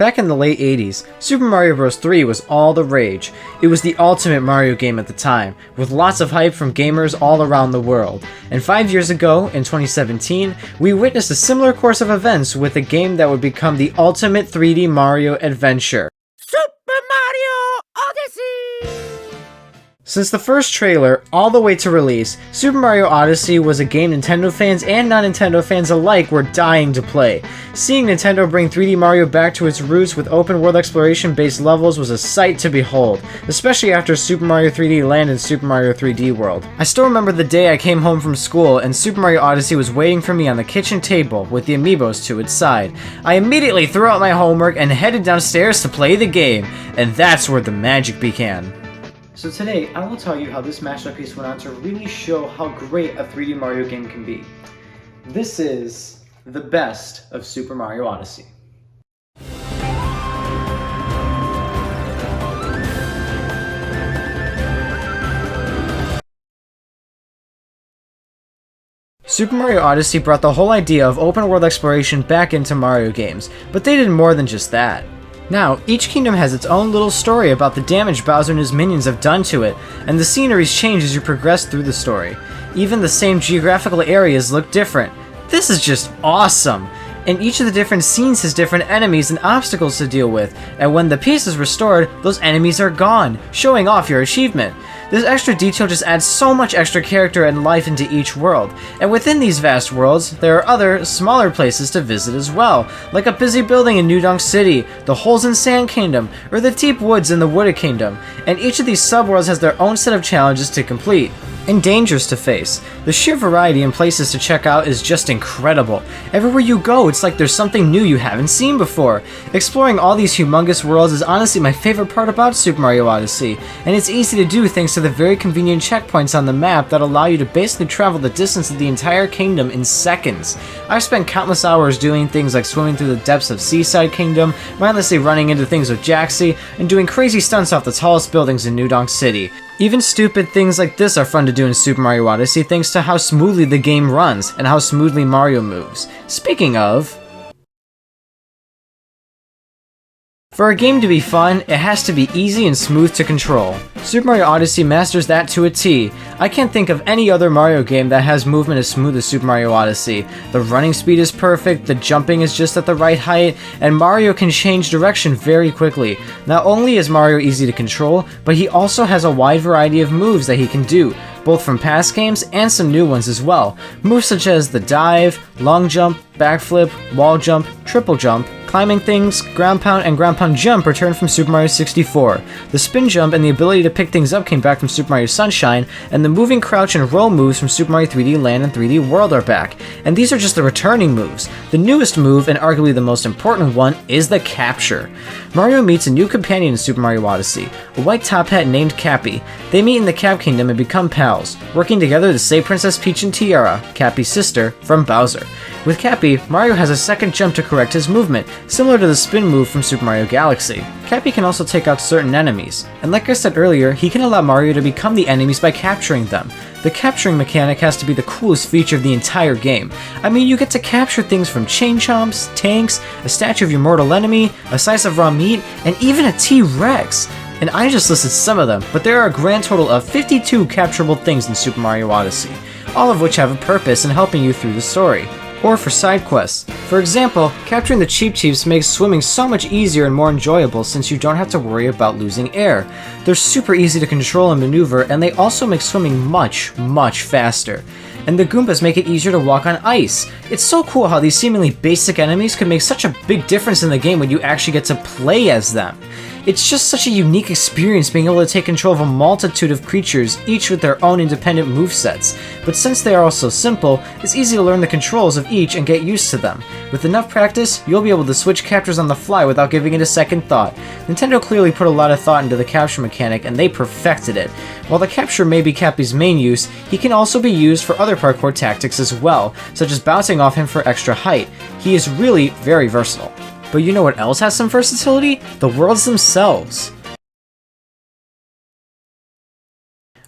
Back in the late 80s, Super Mario Bros. 3 was all the rage. It was the ultimate Mario game at the time, with lots of hype from gamers all around the world. And 5 years ago, in 2017, we witnessed a similar course of events with a game that would become the ultimate 3D Mario adventure. Super Mario Odyssey! Since the first trailer, all the way to release, Super Mario Odyssey was a game Nintendo fans and non-Nintendo fans alike were dying to play. Seeing Nintendo bring 3D Mario back to its roots with open-world exploration-based levels was a sight to behold, especially after Super Mario 3D Land and Super Mario 3D World. I still remember the day I came home from school and Super Mario Odyssey was waiting for me on the kitchen table with the amiibos to its side. I immediately threw out my homework and headed downstairs to play the game, and that's where the magic began. So today, I will tell you how this masterpiece went on to really show how great a 3D Mario game can be. This is the best of Super Mario Odyssey. Super Mario Odyssey brought the whole idea of open-world exploration back into Mario games, but they did more than just that. Now, each kingdom has its own little story about the damage Bowser and his minions have done to it, and the sceneries change as you progress through the story. Even the same geographical areas look different. This is just awesome! And each of the different scenes has different enemies and obstacles to deal with, and when the piece is restored, those enemies are gone, showing off your achievement. This extra detail just adds so much extra character and life into each world, and within these vast worlds, there are other, smaller places to visit as well, like a busy building in New Donk City, the Holes in Sand Kingdom, or the Deep Woods in the Wooded Kingdom, and each of these subworlds has their own set of challenges to complete, and dangers to face. The sheer variety and places to check out is just incredible. Everywhere you go, it's like there's something new you haven't seen before. Exploring all these humongous worlds is honestly my favorite part about Super Mario Odyssey, and it's easy to do thanks to the very convenient checkpoints on the map that allow you to basically travel the distance of the entire kingdom in seconds. I've spent countless hours doing things like swimming through the depths of Seaside Kingdom, mindlessly running into things with Jaxie, and doing crazy stunts off the tallest buildings in New Donk City. Even stupid things like this are fun to do in Super Mario Odyssey thanks to how smoothly the game runs and how smoothly Mario moves. Speaking of... for a game to be fun, it has to be easy and smooth to control. Super Mario Odyssey masters that to a T. I can't think of any other Mario game that has movement as smooth as Super Mario Odyssey. The running speed is perfect, the jumping is just at the right height, and Mario can change direction very quickly. Not only is Mario easy to control, but he also has a wide variety of moves that he can do, both from past games and some new ones as well. Moves such as the dive, long jump, backflip, wall jump, triple jump, climbing things, ground pound, and ground pound jump returned from Super Mario 64. The spin jump and the ability to pick things up came back from Super Mario Sunshine, and the moving crouch and roll moves from Super Mario 3D Land and 3D World are back. And these are just the returning moves. The newest move, and arguably the most important one, is the capture. Mario meets a new companion in Super Mario Odyssey, a white top hat named Cappy. They meet in the Cap Kingdom and become pals, working together to save Princess Peach and Tiara, Cappy's sister, from Bowser. With Cappy, Mario has a second jump to correct his movement, similar to the spin move from Super Mario Galaxy. Cappy can also take out certain enemies, and like I said earlier, he can allow Mario to become the enemies by capturing them. The capturing mechanic has to be the coolest feature of the entire game. I mean, you get to capture things from chain chomps, tanks, a statue of your mortal enemy, a slice of raw meat, and even a T-Rex. And I just listed some of them, but there are a grand total of 52 capturable things in Super Mario Odyssey, all of which have a purpose in helping you through the story. Or for side quests. For example, capturing the Cheep Cheeps makes swimming so much easier and more enjoyable since you don't have to worry about losing air. They're super easy to control and maneuver, and they also make swimming much, much faster. And the Goombas make it easier to walk on ice. It's so cool how these seemingly basic enemies could make such a big difference in the game when you actually get to play as them. It's just such a unique experience being able to take control of a multitude of creatures, each with their own independent movesets. But since they are all so simple, it's easy to learn the controls of each and get used to them. With enough practice, you'll be able to switch captures on the fly without giving it a second thought. Nintendo clearly put a lot of thought into the capture mechanic, and they perfected it. While the capture may be Cappy's main use, he can also be used for other parkour tactics as well, such as bouncing off him for extra height. He is really very versatile. But you know what else has some versatility? The worlds themselves.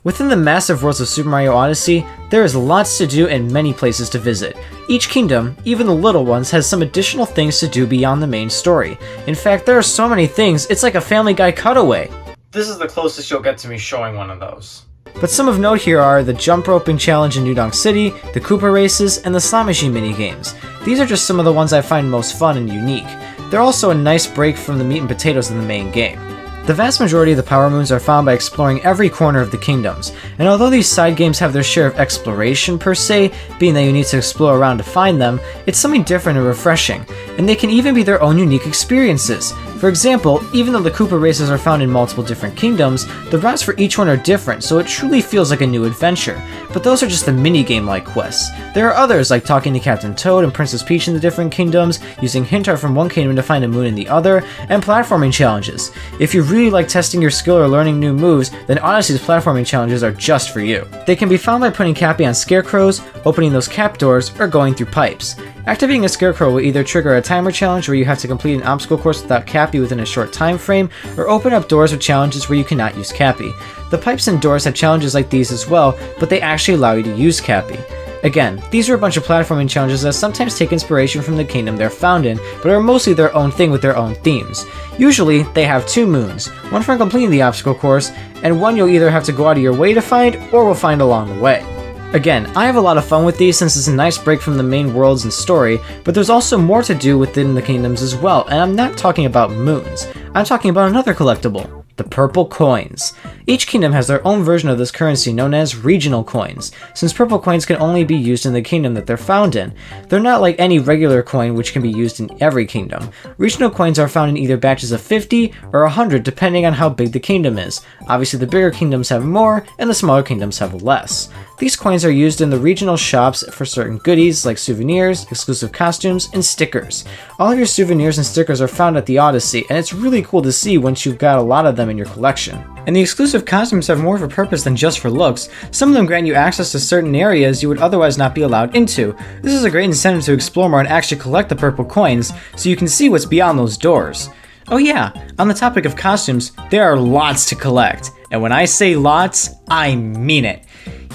Within the massive worlds of Super Mario Odyssey, there is lots to do and many places to visit. Each kingdom, even the little ones, has some additional things to do beyond the main story. In fact, there are so many things, it's like a Family Guy cutaway. This is the closest you'll get to me showing one of those. But some of note here are the jump roping challenge in New Donk City, the Koopa races, and the slot machine minigames. These are just some of the ones I find most fun and unique. They're also a nice break from the meat and potatoes in the main game. The vast majority of the Power Moons are found by exploring every corner of the kingdoms, and although these side games have their share of exploration per se, being that you need to explore around to find them, it's something different and refreshing, and they can even be their own unique experiences. For example, even though the Koopa races are found in multiple different kingdoms, the routes for each one are different, so it truly feels like a new adventure. But those are just the minigame-like quests. There are others, like talking to Captain Toad and Princess Peach in the different kingdoms, using hint art from one kingdom to find a moon in the other, and platforming challenges. If you really like testing your skill or learning new moves, then Odyssey's platforming challenges are just for you. They can be found by putting Cappy on scarecrows, opening those cap doors, or going through pipes. Activating a scarecrow will either trigger a timer challenge where you have to complete an obstacle course without Cappy within a short time frame, or open up doors with challenges where you cannot use Cappy. The pipes and doors have challenges like these as well, but they actually allow you to use Cappy. Again, these are a bunch of platforming challenges that sometimes take inspiration from the kingdom they're found in, but are mostly their own thing with their own themes. Usually, they have two moons, one for completing the obstacle course, and one you'll either have to go out of your way to find, or will find along the way. Again, I have a lot of fun with these since it's a nice break from the main worlds and story, but there's also more to do within the kingdoms as well, and I'm not talking about moons. I'm talking about another collectible. The purple coins. Each kingdom has their own version of this currency known as regional coins, since purple coins can only be used in the kingdom that they're found in. They're not like any regular coin which can be used in every kingdom. Regional coins are found in either batches of 50 or 100 depending on how big the kingdom is. Obviously the bigger kingdoms have more and the smaller kingdoms have less. These coins are used in the regional shops for certain goodies like souvenirs, exclusive costumes, and stickers. All of your souvenirs and stickers are found at the Odyssey, and it's really cool to see once you've got a lot of them in your collection. And the exclusive costumes have more of a purpose than just for looks. Some of them grant you access to certain areas you would otherwise not be allowed into. This is a great incentive to explore more and actually collect the purple coins, so you can see what's beyond those doors. Oh yeah, on the topic of costumes, there are lots to collect. And when I say lots, I mean it.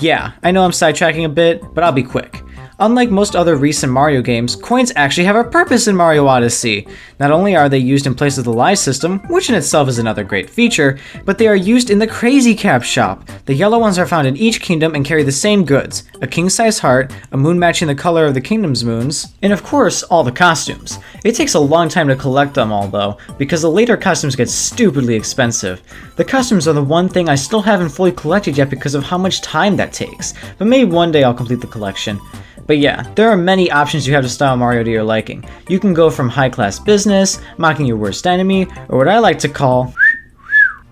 Yeah, I know I'm sidetracking a bit, but I'll be quick. Unlike most other recent Mario games, coins actually have a purpose in Mario Odyssey. Not only are they used in place of the live system, which in itself is another great feature, but they are used in the Crazy Cap shop. The yellow ones are found in each kingdom and carry the same goods: a king-size heart, a moon matching the color of the kingdom's moons, and of course, all the costumes. It takes a long time to collect them all though, because the later costumes get stupidly expensive. The costumes are the one thing I still haven't fully collected yet because of how much time that takes, but maybe one day I'll complete the collection. But yeah, there are many options you have to style Mario to your liking. You can go from high-class business, mocking your worst enemy, or what I like to call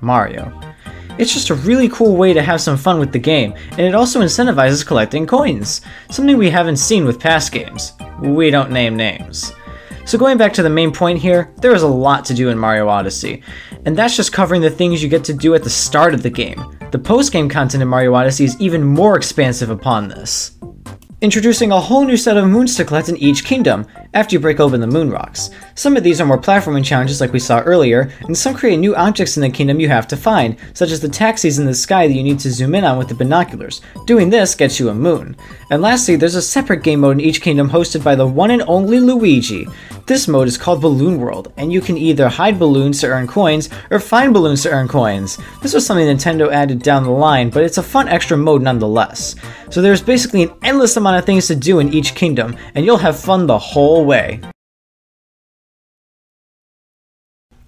Mario. It's just a really cool way to have some fun with the game, and it also incentivizes collecting coins, something we haven't seen with past games. We don't name names. So going back to the main point here, there is a lot to do in Mario Odyssey, and that's just covering the things you get to do at the start of the game. The post-game content in Mario Odyssey is even more expansive upon this, introducing a whole new set of moons to collect in each kingdom, after you break open the moon rocks. Some of these are more platforming challenges like we saw earlier, and some create new objects in the kingdom you have to find, such as the taxis in the sky that you need to zoom in on with the binoculars. Doing this gets you a moon. And lastly, there's a separate game mode in each kingdom hosted by the one and only Luigi. This mode is called Balloon World, and you can either hide balloons to earn coins, or find balloons to earn coins. This was something Nintendo added down the line, but it's a fun extra mode nonetheless. So there's basically an endless amount of things to do in each kingdom, and you'll have fun the whole way.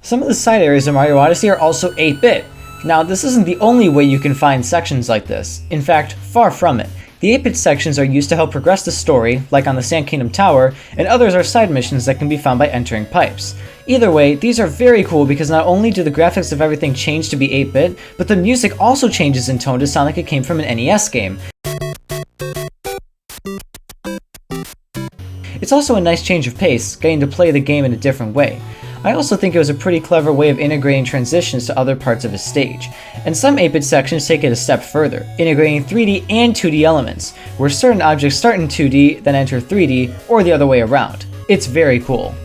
Some of the side areas of Mario Odyssey are also 8-bit. Now, this isn't the only way you can find sections like this. In fact, far from it. The 8-bit sections are used to help progress the story, like on the Sand Kingdom Tower, and others are side missions that can be found by entering pipes. Either way, these are very cool because not only do the graphics of everything change to be 8-bit, but the music also changes in tone to sound like it came from an NES game. It's also a nice change of pace, getting to play the game in a different way. I also think it was a pretty clever way of integrating transitions to other parts of a stage. And some 8-bit sections take it a step further, integrating 3D and 2D elements, where certain objects start in 2D, then enter 3D, or the other way around. It's very cool.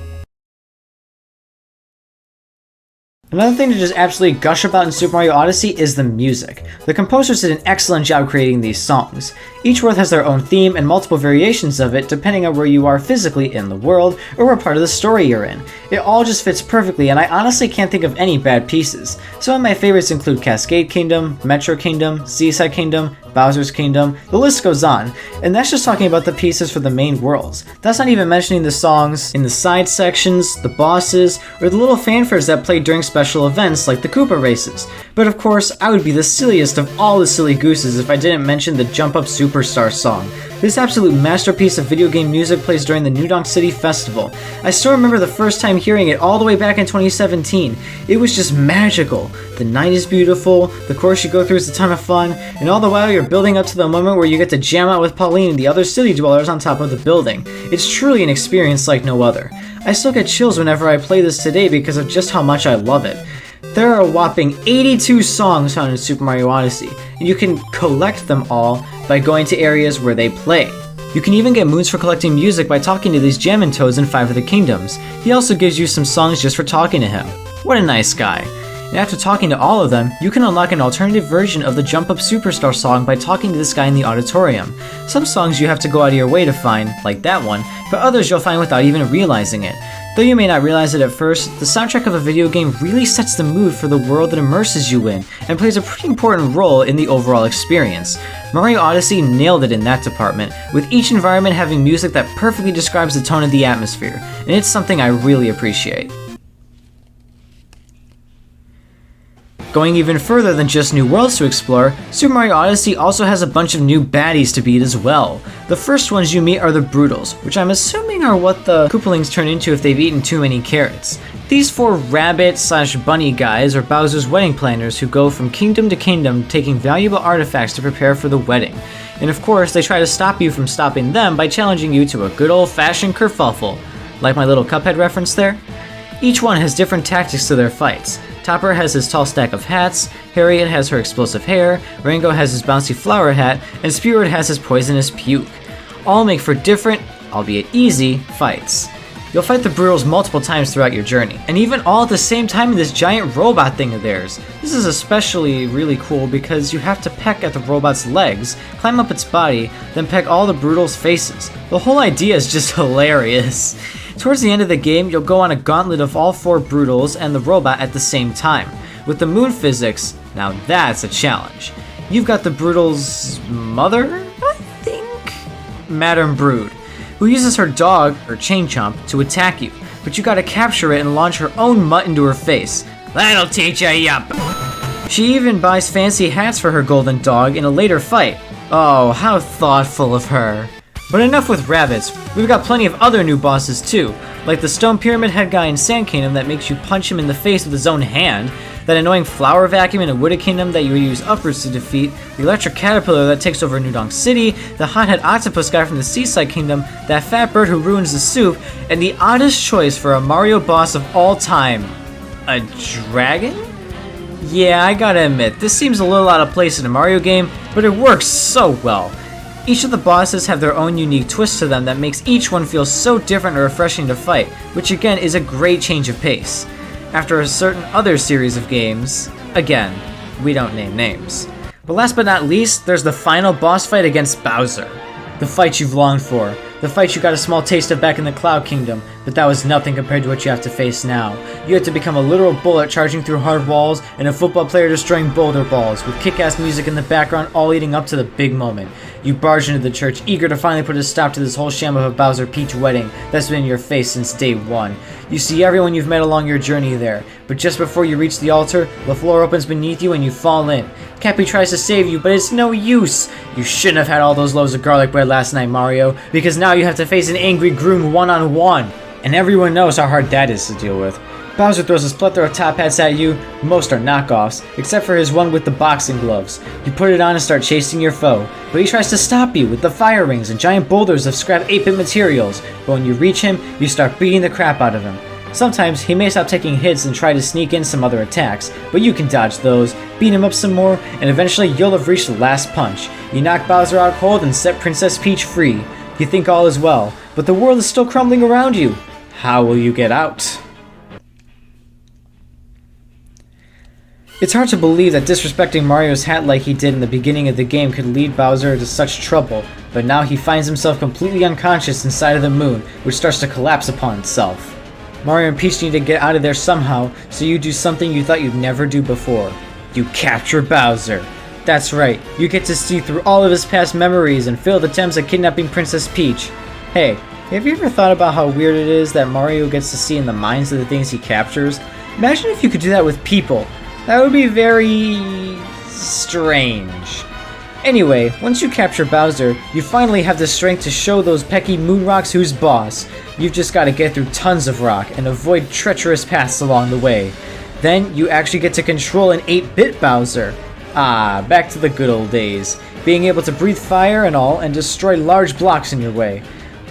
Another thing to just absolutely gush about in Super Mario Odyssey is the music. The composers did an excellent job creating these songs. Each world has their own theme and multiple variations of it depending on where you are physically in the world or what part of the story you're in. It all just fits perfectly, and I honestly can't think of any bad pieces. Some of my favorites include Cascade Kingdom, Metro Kingdom, Seaside Kingdom, Bowser's Kingdom, the list goes on, and that's just talking about the pieces for the main worlds. That's not even mentioning the songs in the side sections, the bosses, or the little fanfares that played during special events like the Koopa races. But of course, I would be the silliest of all the silly gooses if I didn't mention the Jump Up Superstar song. This absolute masterpiece of video game music plays during the New Donk City Festival. I still remember the first time hearing it all the way back in 2017. It was just magical. The night is beautiful, the course you go through is a ton of fun, and all the while you're building up to the moment where you get to jam out with Pauline and the other city dwellers on top of the building. It's truly an experience like no other. I still get chills whenever I play this today because of just how much I love it. There are a whopping 82 songs found in Super Mario Odyssey, and you can collect them all by going to areas where they play. You can even get moons for collecting music by talking to these Jammin' Toads in 5 of the Kingdoms. He also gives you some songs just for talking to him. What a nice guy. And after talking to all of them, you can unlock an alternative version of the Jump Up Superstar song by talking to this guy in the auditorium. Some songs you have to go out of your way to find, like that one, but others you'll find without even realizing it. Though you may not realize it at first, the soundtrack of a video game really sets the mood for the world it immerses you in, and plays a pretty important role in the overall experience. Mario Odyssey nailed it in that department, with each environment having music that perfectly describes the tone of the atmosphere, and it's something I really appreciate. Going even further than just new worlds to explore, Super Mario Odyssey also has a bunch of new baddies to beat as well. The first ones you meet are the Broodals, which I'm assuming are what the Koopalings turn into if they've eaten too many carrots. These 4 rabbit/bunny guys are Bowser's wedding planners who go from kingdom to kingdom taking valuable artifacts to prepare for the wedding. And of course, they try to stop you from stopping them by challenging you to a good old-fashioned kerfuffle. Like my little Cuphead reference there? Each one has different tactics to their fights. Topper has his tall stack of hats, Harriet has her explosive hair, Rango has his bouncy flower hat, and Spearwood has his poisonous puke. All make for different, albeit easy, fights. You'll fight the Broodals multiple times throughout your journey, and even all at the same time in this giant robot thing of theirs. This is especially really cool because you have to peck at the robot's legs, climb up its body, then peck all the Broodals' faces. The whole idea is just hilarious. Towards the end of the game, you'll go on a gauntlet of all 4 Broodals and the robot at the same time. With the moon physics, now that's a challenge. You've got the Broodal's mother, I think? Madame Broode, who uses her dog, or Chain Chomp, to attack you, but you gotta capture it and launch her own mutt into her face. That'll teach ya, yup! She even buys fancy hats for her golden dog in a later fight. Oh, how thoughtful of her. But enough with rabbits, we've got plenty of other new bosses too, like the Stone Pyramid Head guy in Sand Kingdom that makes you punch him in the face with his own hand, that annoying flower vacuum in a Wooded Kingdom that you use uppers to defeat, the Electric Caterpillar that takes over New Donk City, the Hothead Octopus guy from the Seaside Kingdom, that fat bird who ruins the soup, and the oddest choice for a Mario boss of all time, a dragon? Yeah, I gotta admit, this seems a little out of place in a Mario game, but it works so well. Each of the bosses have their own unique twist to them that makes each one feel so different or refreshing to fight, which again is a great change of pace. After a certain other series of games, again, we don't name names. But last but not least, there's the final boss fight against Bowser. The fight you've longed for, the fight you got a small taste of back in the Cloud Kingdom, but that was nothing compared to what you have to face now. You have to become a literal bullet charging through hard walls, and a football player destroying boulder balls, with kick-ass music in the background all leading up to the big moment. You barge into the church, eager to finally put a stop to this whole sham of a Bowser Peach wedding that's been in your face since day one. You see everyone you've met along your journey there, but just before you reach the altar, the floor opens beneath you and you fall in. Cappy tries to save you, but it's no use! You shouldn't have had all those loaves of garlic bread last night, Mario, because now you have to face an angry groom one-on-one. And everyone knows how hard that is to deal with. Bowser throws his plethora of top hats at you, most are knockoffs, except for his one with the boxing gloves. You put it on and start chasing your foe, but he tries to stop you with the fire rings and giant boulders of scrap 8-bit materials, but when you reach him, you start beating the crap out of him. Sometimes he may stop taking hits and try to sneak in some other attacks, but you can dodge those, beat him up some more, and eventually you'll have reached the last punch. You knock Bowser out cold and set Princess Peach free. You think all is well, but the world is still crumbling around you. How will you get out? It's hard to believe that disrespecting Mario's hat like he did in the beginning of the game could lead Bowser to such trouble, but now he finds himself completely unconscious inside of the moon, which starts to collapse upon itself. Mario and Peach need to get out of there somehow, so you do something you thought you'd never do before. You capture Bowser. That's right, you get to see through all of his past memories and failed attempts at kidnapping Princess Peach. Hey, have you ever thought about how weird it is that Mario gets to see in the minds of the things he captures? Imagine if you could do that with people. That would be very strange. Anyway, once you capture Bowser, you finally have the strength to show those pecky moon rocks who's boss. You've just got to get through tons of rock and avoid treacherous paths along the way. Then you actually get to control an 8-bit Bowser. Ah, back to the good old days. Being able to breathe fire and all and destroy large blocks in your way.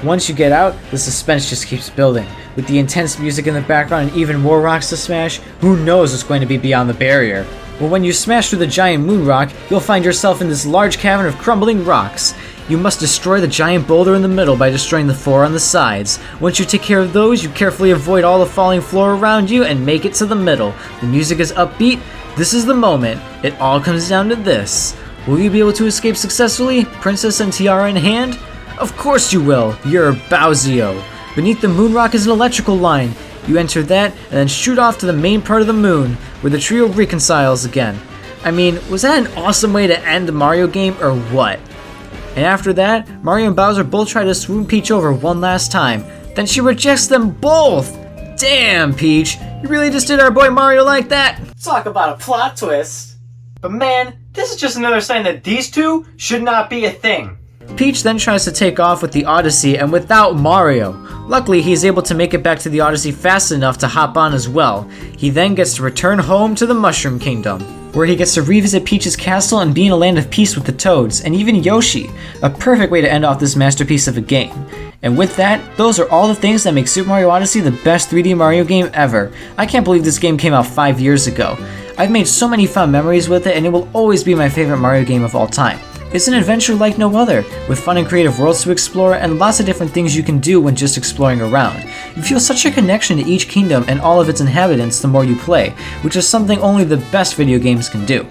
Once you get out, the suspense just keeps building. With the intense music in the background and even more rocks to smash, who knows what's going to be beyond the barrier. Well, when you smash through the giant moon rock, you'll find yourself in this large cavern of crumbling rocks. You must destroy the giant boulder in the middle by destroying the 4 on the sides. Once you take care of those, you carefully avoid all the falling floor around you and make it to the middle. The music is upbeat. This is the moment. It all comes down to this. Will you be able to escape successfully, princess and tiara in hand? Of course you will. You're Bowsio. Beneath the moon rock is an electrical line. You enter that and then shoot off to the main part of the moon, where the trio reconciles again. I mean, was that an awesome way to end the Mario game or what? And after that, Mario and Bowser both try to swoon Peach over one last time. Then she rejects them both! Damn, Peach, you really just did our boy Mario like that? Talk about a plot twist. But man, this is just another sign that these two should not be a thing. Peach then tries to take off with the Odyssey and without Mario. Luckily, he is able to make it back to the Odyssey fast enough to hop on as well. He then gets to return home to the Mushroom Kingdom, where he gets to revisit Peach's castle and be in a land of peace with the Toads, and even Yoshi. A perfect way to end off this masterpiece of a game. And with that, those are all the things that make Super Mario Odyssey the best 3D Mario game ever. I can't believe this game came out 5 years ago. I've made so many fun memories with it, and it will always be my favorite Mario game of all time. It's an adventure like no other, with fun and creative worlds to explore and lots of different things you can do when just exploring around. You feel such a connection to each kingdom and all of its inhabitants the more you play, which is something only the best video games can do.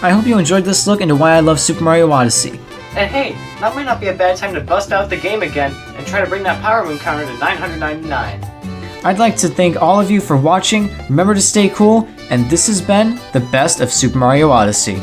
I hope you enjoyed this look into why I love Super Mario Odyssey. And hey, that might not be a bad time to bust out the game again and try to bring that Power Moon counter to 999. I'd like to thank all of you for watching, remember to stay cool, and this has been the best of Super Mario Odyssey.